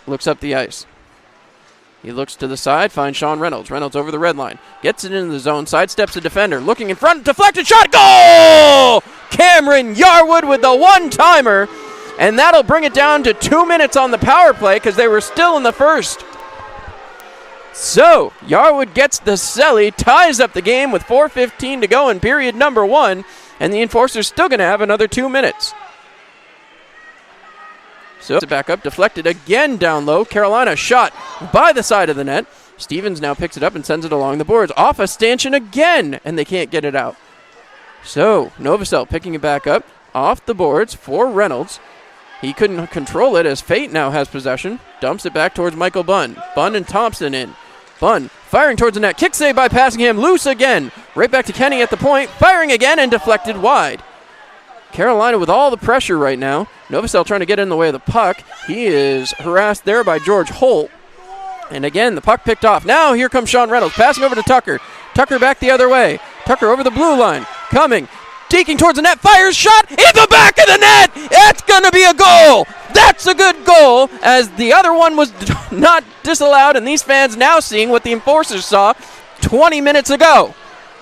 looks up the ice. He looks to the side, finds Sean Reynolds. Reynolds over the red line. Gets it into the zone, sidesteps a defender. Looking in front, deflected shot, goal! Cameron Yarwood with the one-timer. And that'll bring it down to 2 minutes on the power play because they were still in the first. So, Yarwood gets the celly, ties up the game with 4:15 to go in period number 1. And the Enforcers still going to have another 2 minutes. So back up, deflected again down low. Carolina shot by the side of the net. Stevens now picks it up and sends it along the boards. Off a stanchion again, and they can't get it out. So Novosel picking it back up off the boards for Reynolds. He couldn't control it as Fate now has possession. Dumps it back towards Michael Bunn. Bunn and Thompson in. Bunn firing towards the net. Kick save by Passingham. Loose again. Right back to Kenny at the point. Firing again and deflected wide. Carolina with all the pressure right now. Novosel trying to get in the way of the puck. He is harassed there by George Holt. And again, the puck picked off. Now here comes Sean Reynolds, passing over to Tucker. Tucker back the other way. Tucker over the blue line. Coming. Deking towards the net. Fires shot in the back of the net. That's going to be a goal. That's a good goal, as the other one was not disallowed. And these fans now seeing what the Enforcers saw 20 minutes ago.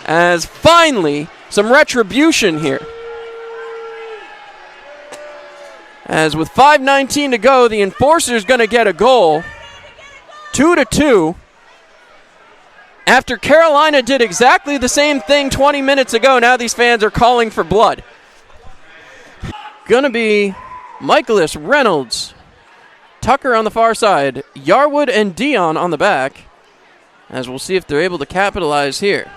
As finally, some retribution here. As with 5:19 to go, the Enforcers going to get a goal. 2-2. After Carolina did exactly the same thing 20 minutes ago, now these fans are calling for blood. Going to be Michaelis, Reynolds, Tucker on the far side, Yarwood and Dion on the back. As we'll see if they're able to capitalize here.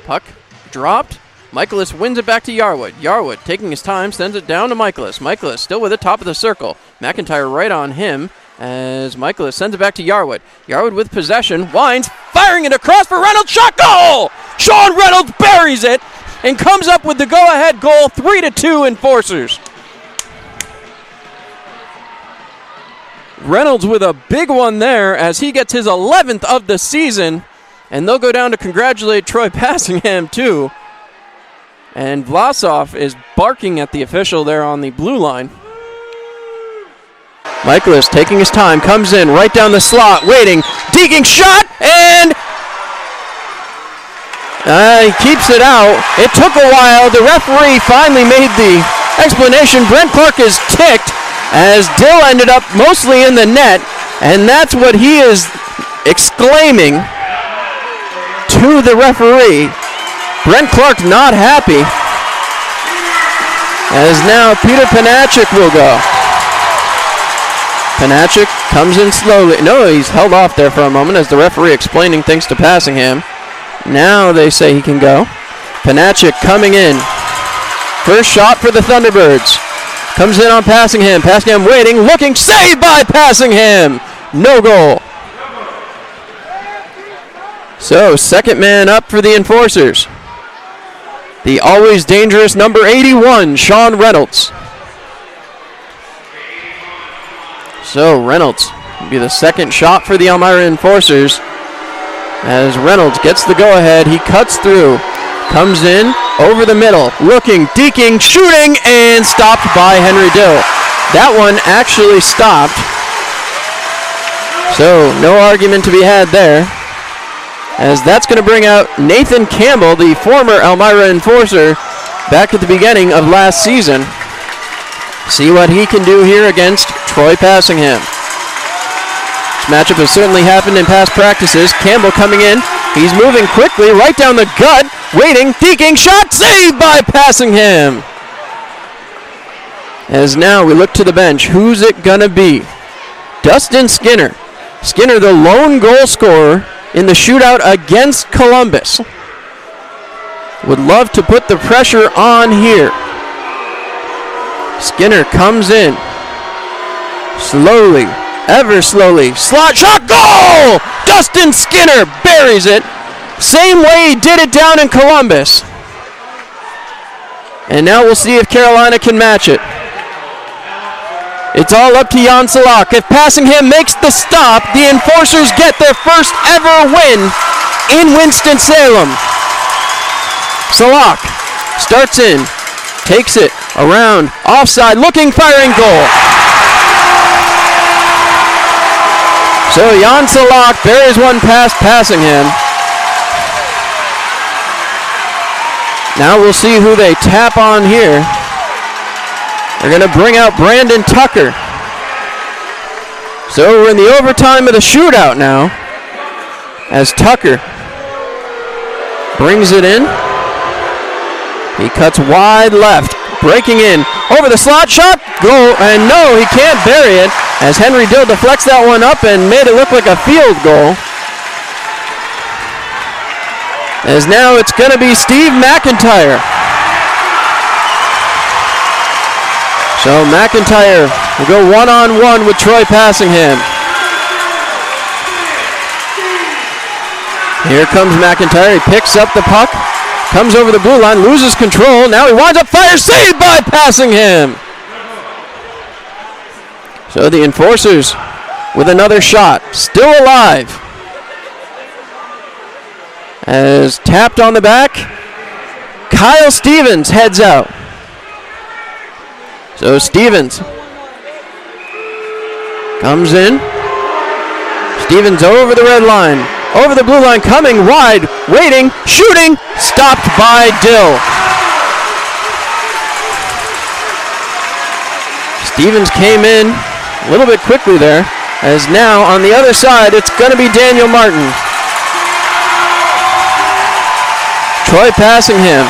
Puck dropped. Michaelis wins it back to Yarwood. Yarwood taking his time, sends it down to Michaelis. Michaelis still with it, top of the circle. McIntyre right on him as Michaelis sends it back to Yarwood. Yarwood with possession, winds, firing it across for Reynolds. Shot, goal! Sean Reynolds buries it and comes up with the go-ahead goal. 3-2 Enforcers. Reynolds with a big one there as he gets his 11th of the season. And they'll go down to congratulate Troy Passingham too. And Vlasov is barking at the official there on the blue line. Michaelis taking his time, comes in right down the slot, waiting, digging shot, and he keeps it out. It took a while. The referee finally made the explanation. Brent Clark is ticked as Dill ended up mostly in the net, and that's what he is exclaiming to the referee. Brent Clark not happy, as now Peter Panachik will go. Panachik comes in slowly. No, he's held off there for a moment as the referee explaining things to Passingham. Now they say he can go. Panachik coming in. First shot for the Thunderbirds. Comes in on Passingham. Passingham waiting, looking, saved by Passingham. No goal. So, second man up for the Enforcers. The always dangerous number 81, Sean Reynolds. So Reynolds will be the second shot for the Elmira Enforcers. As Reynolds gets the go-ahead, he cuts through, comes in, over the middle, looking, deking, shooting, and stopped by Henry Dill. That one actually stopped. So no argument to be had there. As that's going to bring out Nathan Campbell, the former Elmira Enforcer, back at the beginning of last season. See what he can do here against Troy Passingham. This matchup has certainly happened in past practices. Campbell coming in. He's moving quickly, right down the gut, waiting, deking, shot, saved by Passingham. As now we look to the bench. Who's it going to be? Dustin Skinner. Skinner, the lone goal scorer in the shootout against Columbus. Would love to put the pressure on here. Skinner comes in. Slowly, ever slowly. Slot shot, goal! Dustin Skinner buries it. Same way he did it down in Columbus. And now we'll see if Carolina can match it. It's all up to Jan Salak. If Passingham makes the stop, the Enforcers get their first ever win in Winston-Salem. Salak starts in, takes it around, offside, looking, firing, goal. So Jan Salak buries one past Passingham. Now we'll see who they tap on here. They're going to bring out Brandon Tucker. So we're in the overtime of the shootout now, as Tucker brings it in. He cuts wide left, breaking in, over the slot, shot, goal, and no, he can't bury it, as Henry Dill deflects that one up and made it look like a field goal. As now it's going to be Steve McIntyre. So McIntyre will go one-on-one with Troy Passingham. Here comes McIntyre. He picks up the puck, comes over the blue line, loses control. Now he winds up, fire, saved by Passingham. So the Enforcers with another shot, still alive. As tapped on the back, Kyle Stevens heads out. So Stevens comes in. Stevens over the red line, over the blue line, coming wide, waiting, shooting, stopped by Dill. Stevens came in a little bit quickly there, as now on the other side it's going to be Daniel Martin. Troy Passingham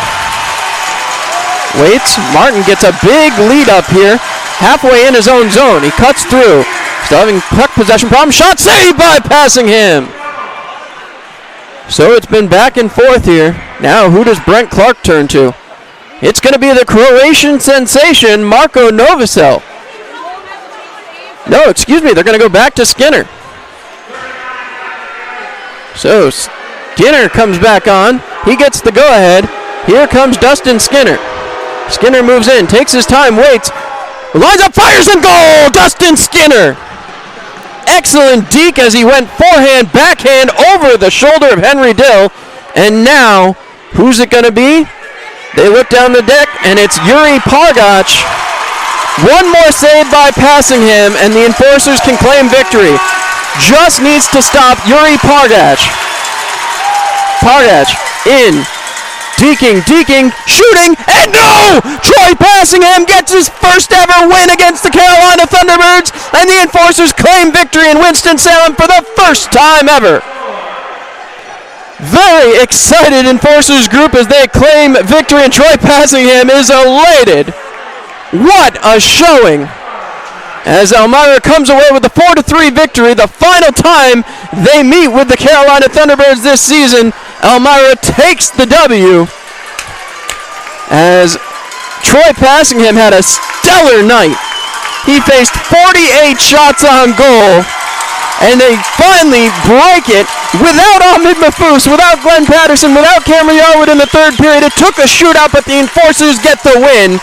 waits. Martin gets a big lead up here, halfway in his own zone. He cuts through. Still having puck possession problem. Shot saved by Passingham. So it's been back and forth here. Now who does Brent Clark turn to? It's going to be the Croatian sensation, Marko Novosel. No, excuse me, they're going to go back to Skinner. So Skinner comes back on. He gets the go-ahead. Here comes Dustin Skinner. Skinner moves in, takes his time, waits, lines up, fires, and goal! Dustin Skinner! Excellent deke as he went forehand, backhand over the shoulder of Henry Dill. And now, who's it going to be? They look down the deck, and it's Yuri Pargach. One more save by Passingham, and the Enforcers can claim victory. Just needs to stop Yuri Pargach. Pargach in, deking, shooting, and no! Troy Passingham gets his first ever win against the Carolina Thunderbirds, and the Enforcers claim victory in Winston-Salem for the first time ever. Very excited Enforcers group as they claim victory, and Troy Passingham is elated. What a showing! As Elmira comes away with the 4-3 victory, the final time they meet with the Carolina Thunderbirds this season, Elmira takes the W. As Troy Passingham had a stellar night. He faced 48 shots on goal, and they finally break it without Ahmed Mahfouz, without Glenn Patterson, without Cameron Yarwood in the third period. It took a shootout, but the Enforcers get the win.